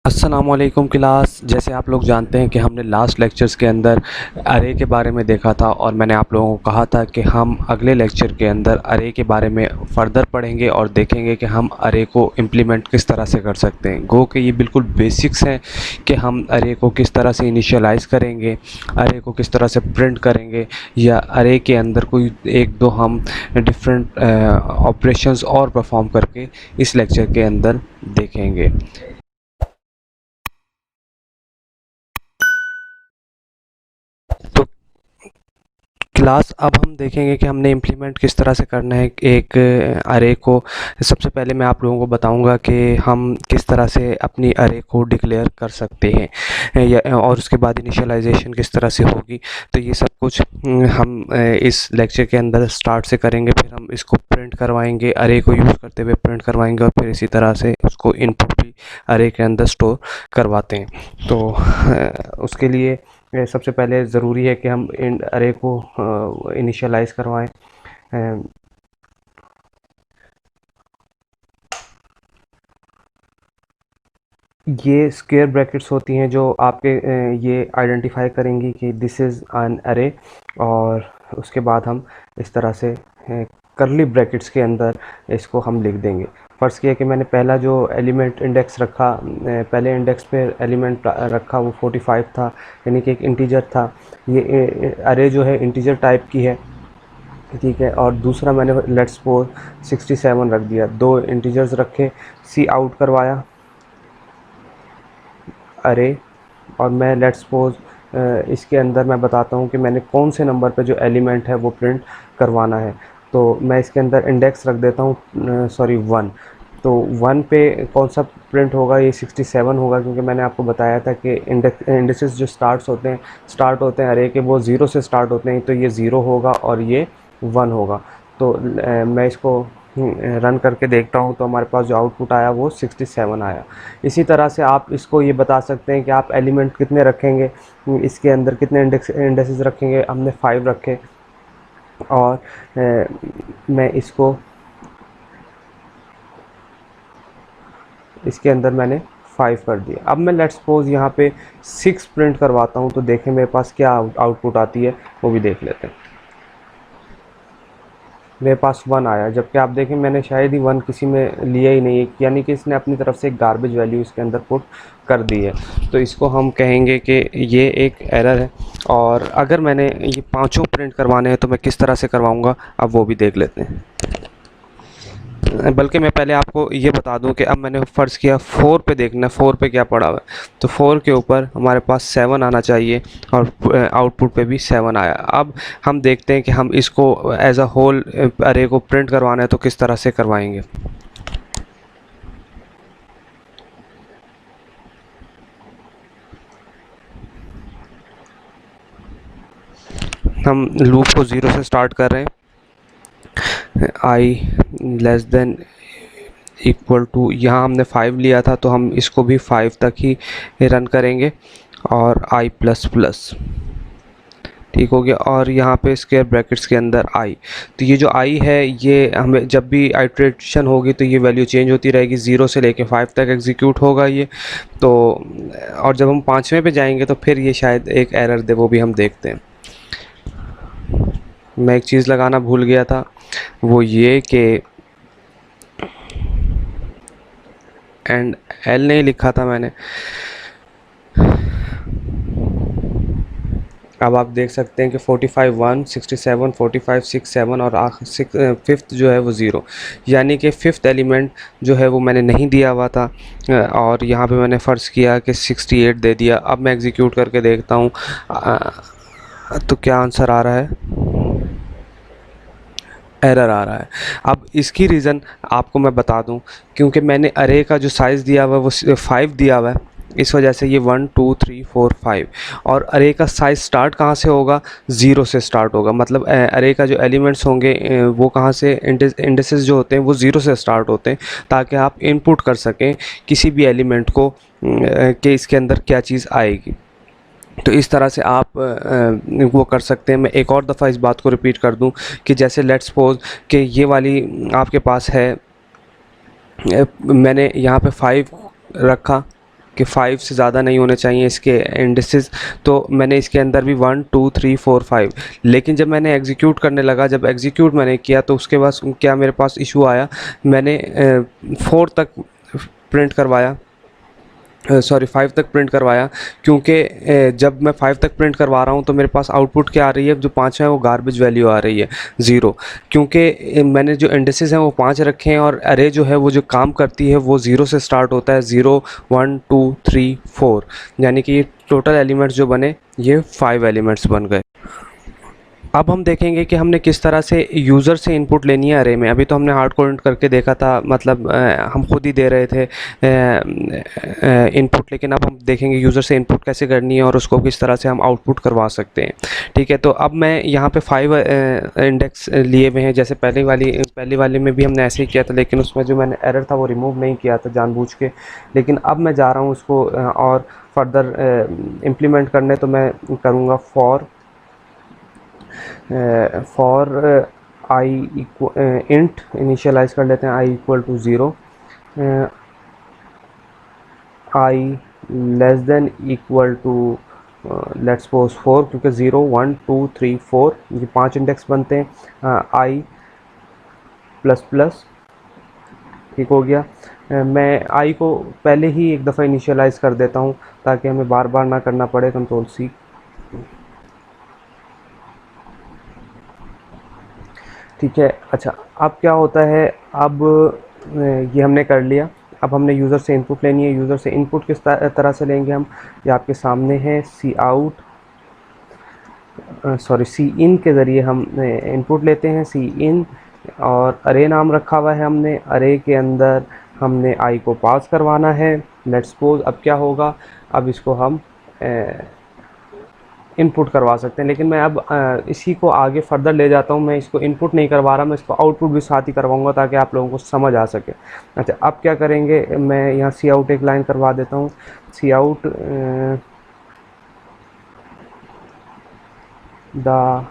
अस्सलामुअलैकुम क्लास। जैसे आप लोग जानते हैं कि हमने लास्ट लेक्चर्स के अंदर अरे के बारे में देखा था और मैंने आप लोगों को कहा था कि हम अगले लेक्चर के अंदर अरे के बारे में फ़र्दर पढ़ेंगे और देखेंगे कि हम अरे को इम्प्लीमेंट किस तरह से कर सकते हैं। गो के ये बिल्कुल बेसिक्स हैं कि हम अरे को किस तरह से इनिशियलाइज़ करेंगे, अरे को किस तरह से प्रिंट करेंगे, या अरे के अंदर कोई एक दो हम डिफरेंट ऑपरेशंस और परफॉर्म करके इस लेक्चर के अंदर देखेंगे। तो क्लास अब हम देखेंगे कि हमने इम्प्लीमेंट किस तरह से करना है एक अरे को। सबसे पहले मैं आप लोगों को बताऊंगा कि हम किस तरह से अपनी अरे को डिक्लेयर कर सकते हैं और उसके बाद इनिशियलाइजेशन किस तरह से होगी। तो ये सब कुछ हम इस लेक्चर के अंदर स्टार्ट से करेंगे। फिर हम इसको प्रिंट करवाएंगे, अरे को यूज़ करते हुए प्रिंट करवाएंगे, और फिर इसी तरह से उसको इनपुट भी अरे के अंदर स्टोर करवाते हैं। तो उसके लिए सबसे पहले ज़रूरी है कि हम इन अरे को इनिशियलाइज़ करवाएं। ये स्क्वायर ब्रैकेट्स होती हैं जो आपके ये आइडेंटिफाई करेंगी कि दिस इज़ एन अरे, और उसके बाद हम इस तरह से करली ब्रैकेट्स के अंदर इसको हम लिख देंगे। फ़र्ज़ किया कि मैंने पहला जो एलिमेंट इंडेक्स रखा, पहले इंडेक्स पे एलिमेंट रखा वो 45 था, यानी कि एक इंटीजर था। ये अरे जो है इंटीजर टाइप की है, ठीक है। और दूसरा मैंने लेट्स सपोज 67 रख दिया, दो इंटीजर्स रखे, सी आउट करवाया अरे, और मैं लेट्स सपोज इसके अंदर मैं बताता हूँ कि मैंने कौन से नंबर पे जो एलिमेंट है वो प्रिंट करवाना है। तो मैं इसके अंदर इंडेक्स रख देता हूँ, सॉरी 1। तो 1 पे कौन सा प्रिंट होगा, ये 67 होगा, क्योंकि मैंने आपको बताया था कि इंडेक्सेस जो स्टार्ट होते हैं अरे के, वो 0 से स्टार्ट होते हैं। तो ये 0 होगा और ये 1 होगा। तो मैं इसको रन करके देखता हूँ, तो हमारे पास जो आउटपुट आया वो 67 आया। इसी तरह से आप इसको ये बता सकते हैं कि आप एलिमेंट कितने रखेंगे, इसके अंदर कितने इंडेक्सेस रखेंगे। हमने 5 रखे, और मैं इसके अंदर मैंने 5 कर दिया। अब मैं लेट्स सपोज यहाँ पे 6 प्रिंट करवाता हूँ, तो देखें मेरे पास क्या आउटपुट आती है, वो भी देख लेते हैं। मेरे पास 1 आया, जबकि आप देखें मैंने शायद ही 1 किसी में लिया ही नहीं है, यानी कि इसने अपनी तरफ से एक गार्बेज वैल्यू इसके अंदर पुट कर दी है। तो इसको हम कहेंगे कि ये एक एरर है। और अगर मैंने ये पांचों प्रिंट करवाने हैं तो मैं किस तरह से करवाऊंगा, अब वो भी देख लेते हैं। बल्कि मैं पहले आपको ये बता दूं कि अब मैंने फ़र्ज़ किया 4 पे देखना, 4 पे क्या पड़ा हुआ है। तो 4 के ऊपर हमारे पास 7 आना चाहिए, और आउटपुट पे भी 7 आया। अब हम देखते हैं कि हम इसको एज अ होल अरे को प्रिंट करवाना है तो किस तरह से करवाएंगे। हम लूप को 0 से स्टार्ट कर रहे हैं। आई लेस देन इक्वल टू, यहाँ हमने 5 लिया था तो हम इसको भी 5 तक ही रन करेंगे, और आई प्लस प्लस, ठीक हो गया। और यहाँ पे स्क्वायर ब्रैकेट्स के अंदर आई। तो ये जो आई है ये हमें जब भी आइट्रेशन होगी तो ये वैल्यू चेंज होती रहेगी, 0 से लेके 5 तक एग्जीक्यूट होगा ये। तो और जब हम 5वें पे जाएंगे तो फिर ये शायद एक एरर दे, वो भी हम देखते हैं। मैं एक चीज़ लगाना भूल गया था, वो ये कि एंड एल नहीं लिखा था मैंने। अब आप देख सकते हैं कि 45 1, 67, 45 6 7, और फिफ्थ जो है वो 0, यानी कि फिफ्थ एलिमेंट जो है वो मैंने नहीं दिया हुआ था। और यहाँ पे मैंने फ़र्ज़ किया कि 68 दे दिया। अब मैं एग्जीक्यूट करके देखता हूँ तो क्या आंसर आ रहा है, एरर आ रहा है। अब इसकी रीज़न आपको मैं बता दूं, क्योंकि मैंने अरे का जो साइज़ दिया हुआ है वो 5 दिया हुआ है, इस वजह से ये 1 2 3 4 5। और अरे का साइज़ स्टार्ट कहाँ से होगा, 0 से स्टार्ट होगा। मतलब अरे का जो एलिमेंट्स होंगे वो कहाँ से, इंडेसेस जो होते हैं वो 0 से स्टार्ट होते हैं, ताकि आप इनपुट कर सकें किसी भी एलिमेंट को कि इसके अंदर क्या चीज़ आएगी। तो इस तरह से आप वो कर सकते हैं। मैं एक और दफ़ा इस बात को रिपीट कर दूं कि जैसे लेट्स सपोज कि ये वाली आपके पास है, मैंने यहाँ पे 5 रखा, कि 5 से ज़्यादा नहीं होने चाहिए इसके इंडिसेस। तो मैंने इसके अंदर भी 1 2 3 4 5, लेकिन जब मैंने एग्जीक्यूट करने लगा, जब एग्जीक्यूट मैंने किया तो उसके बाद क्या मेरे पास इशू आया, मैंने 4 तक प्रिंट करवाया, सॉरी 5 तक प्रिंट करवाया, क्योंकि जब मैं 5 तक प्रिंट करवा रहा हूँ तो मेरे पास आउटपुट क्या आ रही है, जो 5 है वो गार्बेज वैल्यू आ रही है 0, क्योंकि मैंने जो इंडिसेस हैं वो 5 रखे हैं और अरे जो है वो जो काम करती है वो 0 से स्टार्ट होता है, 0 1 2 3 4, यानी कि ये टोटल एलिमेंट्स जो बने ये 5 एलिमेंट्स बन गए। अब हम देखेंगे कि हमने किस तरह से यूज़र से इनपुट लेनी है अरे में। अभी तो हमने हार्ड कोड करके देखा था, मतलब हम खुद ही दे रहे थे इनपुट, लेकिन अब हम देखेंगे यूज़र से इनपुट कैसे करनी है और उसको किस तरह से हम आउटपुट करवा सकते हैं। ठीक है, तो अब मैं यहाँ पे 5 इंडेक्स लिए हुए हैं, जैसे पहली वाली में भी हमने ऐसे ही किया था, लेकिन उसमें जो मैंने एरर था वो रिमूव नहीं किया था जानबूझ के। लेकिन अब मैं जा रहा हूँ उसको और फर्दर इम्प्लीमेंट करने, तो मैं करूँगा फॉर आई इंट इनिशियलाइज कर लेते हैं, I equal to 0, I less than equal to let's suppose 4, क्योंकि 0 1 2 3 4 ये 5 इंडेक्स बनते हैं, आई प्लस प्लस, ठीक हो गया। मैं आई को पहले ही एक दफ़ा इनिशियलाइज कर देता हूँ ताकि हमें बार बार ना करना पड़े, कंट्रोल सी। ठीक है, अच्छा अब क्या होता है, अब ये हमने कर लिया। अब हमने यूज़र से इनपुट लेनी है। यूज़र से इनपुट किस तरह से लेंगे हम, ये आपके सामने है, सी आउट सॉरी सी इन के ज़रिए हम इनपुट लेते हैं, सी इन, और अरे नाम रखा हुआ है हमने, अरे के अंदर हमने आई को पास करवाना है। लेट्स सपोज अब क्या होगा, अब इसको हम इनपुट करवा सकते हैं, लेकिन मैं अब इसी को आगे फर्दर ले जाता हूँ। मैं इसको इनपुट नहीं करवा रहा, मैं इसको आउटपुट भी साथ ही करवाऊँगा ताकि आप लोगों को समझ आ सके। अच्छा अब क्या करेंगे, मैं यहाँ सी आउट एक लाइन करवा देता हूँ, see out the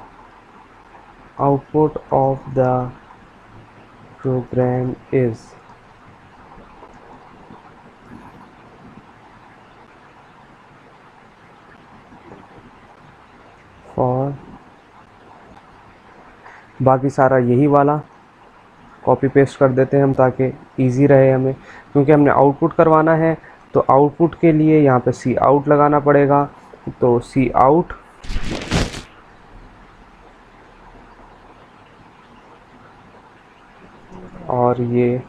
output of the program is four, बाकी सारा यही वाला कॉपी पेस्ट कर देते हैं हम ताकि इजी रहे हमें, क्योंकि हमने आउटपुट करवाना है। तो आउटपुट के लिए यहाँ पे सी आउट लगाना पड़ेगा, तो सी आउट और ये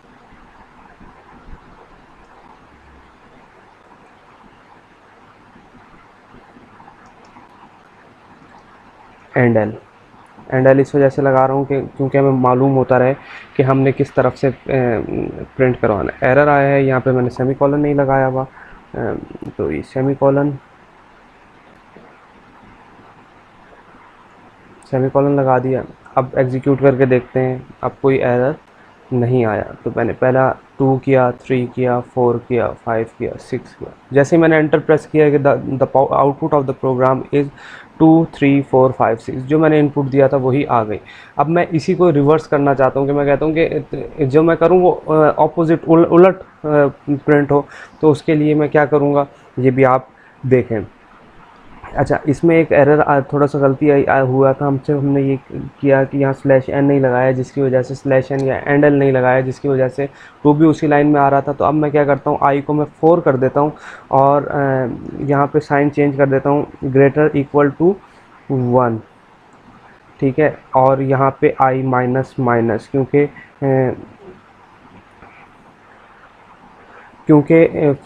एंड एल इस वजह से लगा रहा हूँ कि क्योंकि हमें मालूम होता रहे कि हमने किस तरफ से प्रिंट करवाना है। एरर आया है, यहाँ पे मैंने सेमी कॉलन नहीं लगाया हुआ, तो ये सेमी कॉलन लगा दिया। अब एग्जीक्यूट करके देखते हैं, अब कोई एरर नहीं आया। तो मैंने पहला 2 किया, 3 किया, 4 किया, 5 किया, 6 किया। जैसे ही मैंने एंटर प्रेस किया कि the output of the program is 2 3 4 5 6, जो मैंने इनपुट दिया था वही आ गई। अब मैं इसी को रिवर्स करना चाहता हूँ कि मैं कहता हूँ कि जो मैं करूँ वो ऑपोजिट उलट प्रिंट हो। तो उसके लिए मैं क्या करूँगा ये भी आप देखें। अच्छा इसमें एक एरर थोड़ा सा गलती हुआ था हमसे, हमने ये किया कि यहाँ स्लैश एन नहीं लगाया, जिसकी वजह से स्लैश एन या एंड एल नहीं लगाया, जिसकी वजह से टू भी उसी लाइन में आ रहा था। तो अब मैं क्या करता हूँ, आई को मैं 4 कर देता हूँ और यहाँ पे साइन चेंज कर देता हूँ, ग्रेटर इक्वल टू 1, ठीक है। और यहाँ पे आई माइनस माइनस, क्योंकि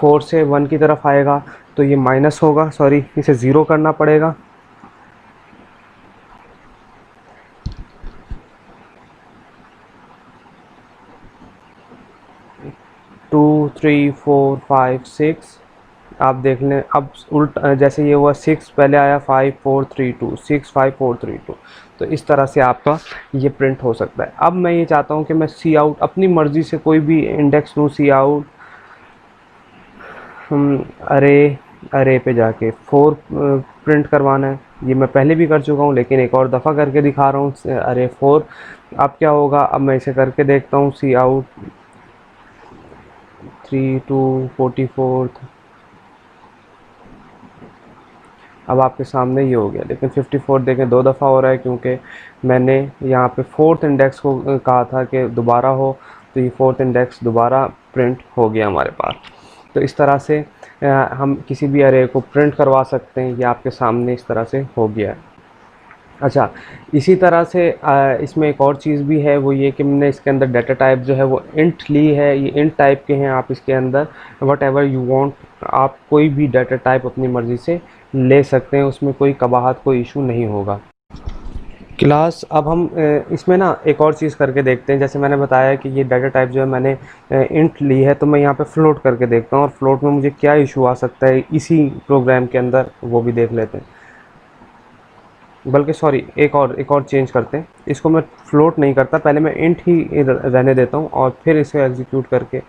4 से 1 की तरफ आएगा तो ये माइनस होगा, सॉरी इसे 0 करना पड़ेगा। टू 3 4 5 6, आप देख लें। अब उल्ट जैसे ये हुआ 6 पहले आया, 5 4 3 2, 6 5 4 3 2, तो इस तरह से आपका ये प्रिंट हो सकता है। अब मैं ये चाहता हूँ कि मैं सी आउट अपनी मर्ज़ी से कोई भी इंडेक्स लूँ, सी आउट अरे पे जाके 4 प्रिंट करवाना है। ये मैं पहले भी कर चुका हूँ लेकिन एक और दफ़ा करके दिखा रहा हूँ, अरे 4। अब क्या होगा, अब मैं इसे करके देखता हूँ, सी आउट 3 2 44 अब आपके सामने ये हो गया, लेकिन 54 देखें 2 दफ़ा हो रहा है, क्योंकि मैंने यहाँ पे फोर्थ इंडेक्स को कहा था कि दोबारा हो, तो ये फोर्थ इंडेक्स दोबारा प्रिंट हो गया हमारे पास। तो इस तरह से हम किसी भी अरे को प्रिंट करवा सकते हैं। ये आपके सामने इस तरह से हो गया है। अच्छा, इसी तरह से इसमें एक और चीज़ भी है, वो ये कि मैंने इसके अंदर डाटा टाइप जो है वो इंट ली है। ये इंट टाइप के हैं, आप इसके अंदर वट एवर यू वांट, आप कोई भी डाटा टाइप अपनी मर्ज़ी से ले सकते हैं, उसमें कोई कबाहत, कोई इशू नहीं होगा। क्लास अब हम इसमें ना एक और चीज़ करके देखते हैं। जैसे मैंने बताया कि ये डाटा टाइप जो है मैंने इंट ली है, तो मैं यहाँ पे फ्लोट करके देखता हूँ और फ्लोट में मुझे क्या इशू आ सकता है इसी प्रोग्राम के अंदर, वो भी देख लेते हैं। बल्कि सॉरी, एक और चेंज करते हैं। इसको मैं फ्लोट नहीं करता, पहले मैं इंट ही रहने देता हूँ और फिर इसे एग्जीक्यूट करके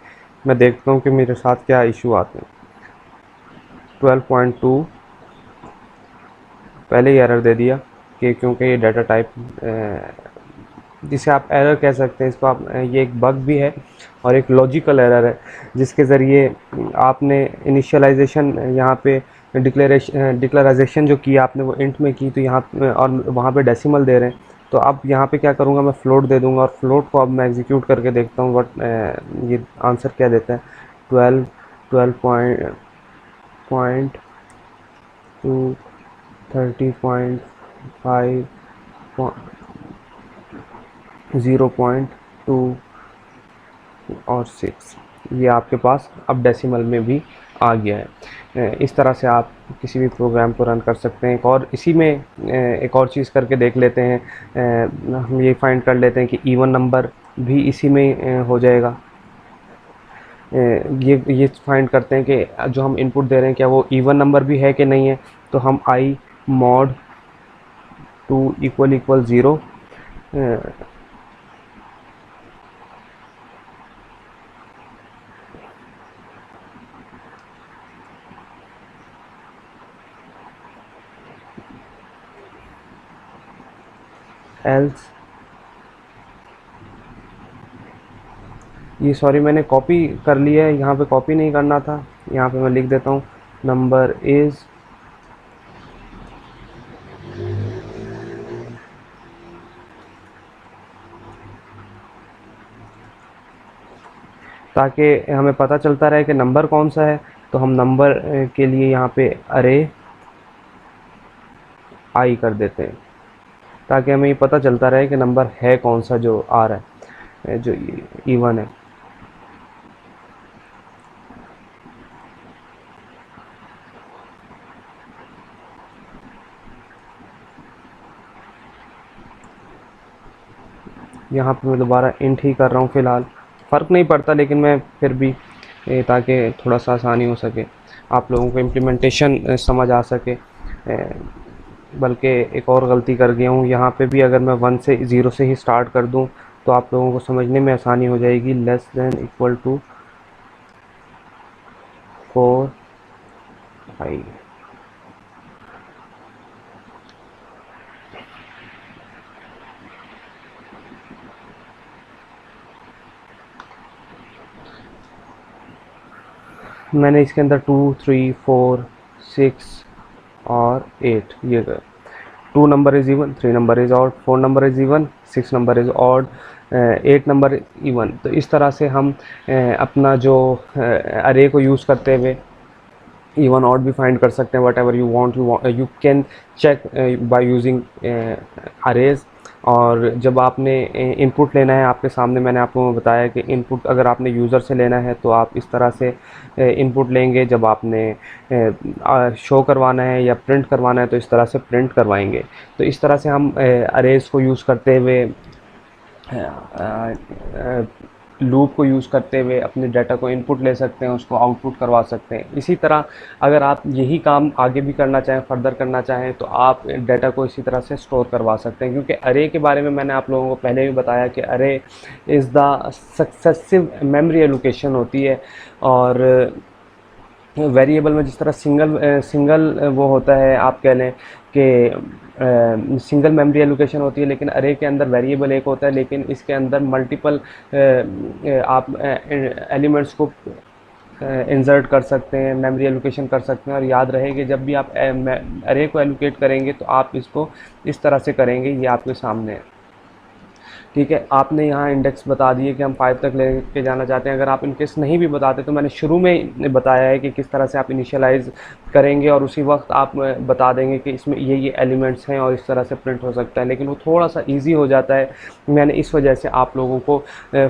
मैं देखता हूँ कि मेरे साथ क्या इशू आते हैं। 12.2 पहले ही एरर दे दिया कि क्योंकि ये डाटा टाइप, जिसे आप एरर कह सकते हैं इसको आप, ये एक बग भी है और एक लॉजिकल एरर है, जिसके ज़रिए आपने इनिशियलाइजेशन यहाँ पे डिक्लराइजेशन जो किया आपने वो इंट में की, तो यहाँ और वहाँ पे डेसिमल दे रहे हैं। तो अब यहाँ पे क्या करूँगा, मैं फ्लोट दे दूँगा और फ्लोट को अब मैं एग्जीक्यूट करके देखता हूँ वट ये आंसर क्या देता है। 12.2 30.5 0.2 और 6, ये आपके पास अब डेसिमल में भी आ गया है। इस तरह से आप किसी भी प्रोग्राम को रन कर सकते हैं। और इसी में एक और चीज़ करके देख लेते हैं। हम ये फाइंड कर लेते हैं कि इवन नंबर भी इसी में हो जाएगा। ये फाइंड करते हैं कि जो हम इनपुट दे रहे हैं क्या वो इवन नंबर भी है कि नहीं है। तो हम आई मॉड 2 == 0, एल्स, ये सॉरी मैंने कॉपी कर लिया है, यहाँ पे कॉपी नहीं करना था। यहाँ पे मैं लिख देता हूँ नंबर इज़, ताकि हमें पता चलता रहे कि नंबर कौन सा है। तो हम नंबर के लिए यहाँ पे अरे आई कर देते हैं, ताकि हमें ये पता चलता रहे कि नंबर है कौन सा जो आ रहा है, जो इवन है। यहाँ पे मैं दोबारा इंट ही कर रहा हूँ फ़िलहाल, फ़र्क नहीं पड़ता, लेकिन मैं फिर भी ताकि थोड़ा सा आसानी हो सके, आप लोगों को इम्प्लीमेंटेशन समझ आ सके। बल्कि एक और गलती कर गया हूँ, यहाँ पे भी अगर मैं 1 से 0 से ही स्टार्ट कर दूँ तो आप लोगों को समझने में आसानी हो जाएगी। लेस दैन इक्वल टू 4 5, मैंने इसके अंदर 2 3 4 6 और 8 ये गए। 2 number is even, 3 number is odd, 4 number is even, 6 number is odd, 8 number even. तो इस तरह से हम अपना जो अरे को यूज़ करते हुए इवन ऑड भी फाइंड कर सकते हैं। Whatever you want, you can check by using arrays. और जब आपने इनपुट लेना है, आपके सामने मैंने आपको बताया कि इनपुट अगर आपने यूज़र से लेना है तो आप इस तरह से इनपुट लेंगे। जब आपने शो करवाना है या प्रिंट करवाना है तो इस तरह से प्रिंट करवाएंगे। तो इस तरह से हम अरेज को यूज़ करते हुए, लूप को यूज़ करते हुए अपने डाटा को इनपुट ले सकते हैं, उसको आउटपुट करवा सकते हैं। इसी तरह अगर आप यही काम आगे भी करना चाहें, फर्दर करना चाहें, तो आप डाटा को इसी तरह से स्टोर करवा सकते हैं। क्योंकि अरे के बारे में मैंने आप लोगों को पहले भी बताया कि अरे is the successive memory allocation होती है। और वेरिएबल में जिस तरह सिंगल वो होता है, आप कह लें कि सिंगल मेमोरी एलोकेशन होती है, लेकिन अरे के अंदर वेरिएबल एक होता है, लेकिन इसके अंदर मल्टीपल आप एलिमेंट्स को इंसर्ट कर सकते हैं, मेमोरी एलोकेशन कर सकते हैं। और याद रहे कि जब भी आप अरे को एलोकेट करेंगे तो आप इसको इस तरह से करेंगे, ये आपके सामने है। ठीक है, आपने यहाँ इंडेक्स बता दिए कि हम 5 तक लेके जाना चाहते हैं। अगर आप इनकेस नहीं भी बताते तो मैंने शुरू में बताया है कि किस तरह से आप इनिशियलाइज़ करेंगे और उसी वक्त आप बता देंगे कि इसमें ये एलिमेंट्स हैं और इस तरह से प्रिंट हो सकता है। लेकिन वो थोड़ा सा ईजी हो जाता है, मैंने इस वजह से आप लोगों को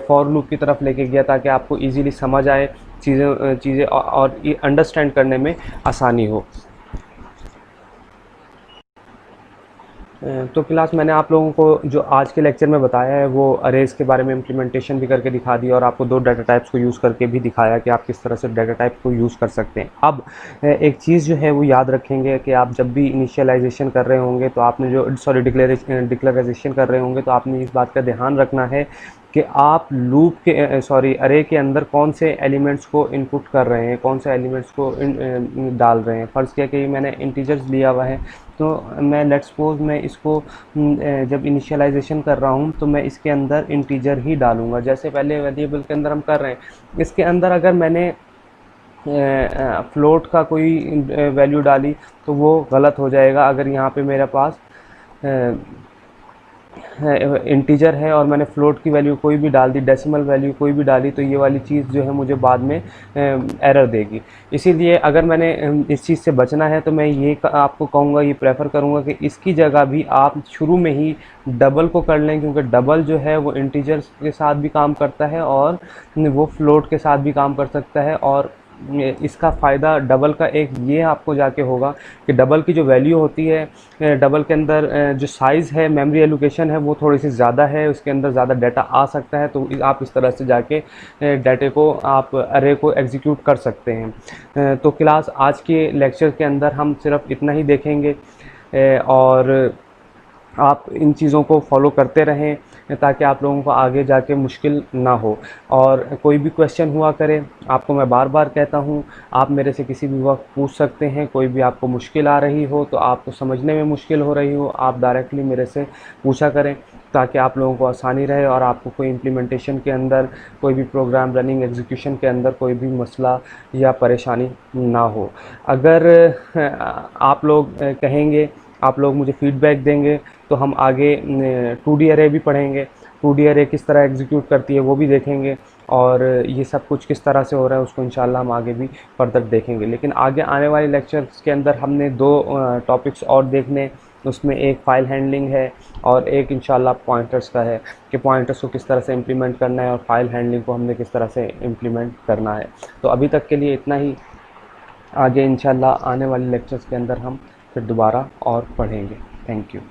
फॉर लूप की तरफ लेके गया ताकि आपको ईजीली समझ आए चीज़ें और अंडरस्टैंड करने में आसानी हो। तो क्लास, मैंने आप लोगों को जो आज के लेक्चर में बताया है वो अरेज के बारे में इम्प्लीमेंटेशन भी करके दिखा दिया और आपको 2 डाटा टाइप्स को यूज़ करके भी दिखाया कि आप किस तरह से डाटा टाइप को यूज़ कर सकते हैं। अब एक चीज़ जो है वो याद रखेंगे कि आप जब भी इनिशियलाइजेशन कर रहे होंगे तो आपने डिक्लेराइजेशन कर रहे होंगे तो आपने इस बात का ध्यान रखना है कि आप लूप के अरे के अंदर कौन से एलिमेंट्स को इनपुट कर रहे हैं, कौन से एलिमेंट्स को डाल रहे हैं। फ़र्ज़ किया कि मैंने इंटीजर्स लिया हुआ है तो मैं लेट्स सपोज मैं इसको जब इनिशियलाइजेशन कर रहा हूँ तो मैं इसके अंदर इंटीजर ही डालूँगा। जैसे पहले वेरिएबल के अंदर हम कर रहे हैं, इसके अंदर अगर मैंने फ्लोट का कोई वैल्यू डाली तो वो गलत हो जाएगा। अगर यहाँ पे मेरे पास इंटीजर है और मैंने फ्लोट की वैल्यू कोई भी डाल दी, डेसिमल वैल्यू कोई भी डाली, तो ये वाली चीज़ जो है मुझे बाद में एरर देगी। इसीलिए अगर मैंने इस चीज़ से बचना है तो मैं ये आपको कहूँगा, ये प्रेफर करूँगा कि इसकी जगह भी आप शुरू में ही डबल को कर लें, क्योंकि डबल जो है वो इंटीजर्स के साथ भी काम करता है और वो फ्लोट के साथ भी काम कर सकता है। और इसका फ़ायदा डबल का एक ये आपको जाके होगा कि डबल की जो वैल्यू होती है, डबल के अंदर जो साइज़ है, मेमोरी एलोकेशन है, वो थोड़ी सी ज़्यादा है, उसके अंदर ज़्यादा डाटा आ सकता है। तो आप इस तरह से जाके डाटे को आप अरे को एग्जीक्यूट कर सकते हैं। तो क्लास, आज के लेक्चर के अंदर हम सिर्फ इतना ही देखेंगे और आप इन चीज़ों को फॉलो करते रहें ताकि आप लोगों को आगे जाके मुश्किल ना हो। और कोई भी क्वेश्चन हुआ करे, आपको मैं बार बार कहता हूँ, आप मेरे से किसी भी वक्त पूछ सकते हैं। कोई भी आपको मुश्किल आ रही हो, तो आपको समझने में मुश्किल हो रही हो, आप डायरेक्टली मेरे से पूछा करें ताकि आप लोगों को आसानी रहे और आपको कोई इम्प्लीमेंटेशन के अंदर, कोई भी प्रोग्राम रनिंग एग्जीक्यूशन के अंदर कोई भी मसला या परेशानी ना हो। अगर आप लोग कहेंगे, आप लोग मुझे फ़ीडबैक देंगे तो हम आगे 2D अरे भी पढ़ेंगे। 2D अरे किस तरह एग्जीक्यूट करती है वो भी देखेंगे और ये सब कुछ किस तरह से हो रहा है उसको इंशाल्लाह हम आगे भी फर्दर देखेंगे। लेकिन आगे आने वाले लेक्चर्स के अंदर हमने 2 टॉपिक्स और देखने, उसमें एक फ़ाइल हैंडलिंग है और एक इंशाल्लाह पॉइंटर्स का है कि पॉइंटर्स को किस तरह से इम्प्लीमेंट करना है और फाइल हैंडलिंग को हमने किस तरह से इम्प्लीमेंट करना है। तो अभी तक के लिए इतना ही। आगे इंशाल्लाह आने वाले लेक्चर्स के अंदर हम फिर दोबारा और पढ़ेंगे। Thank you.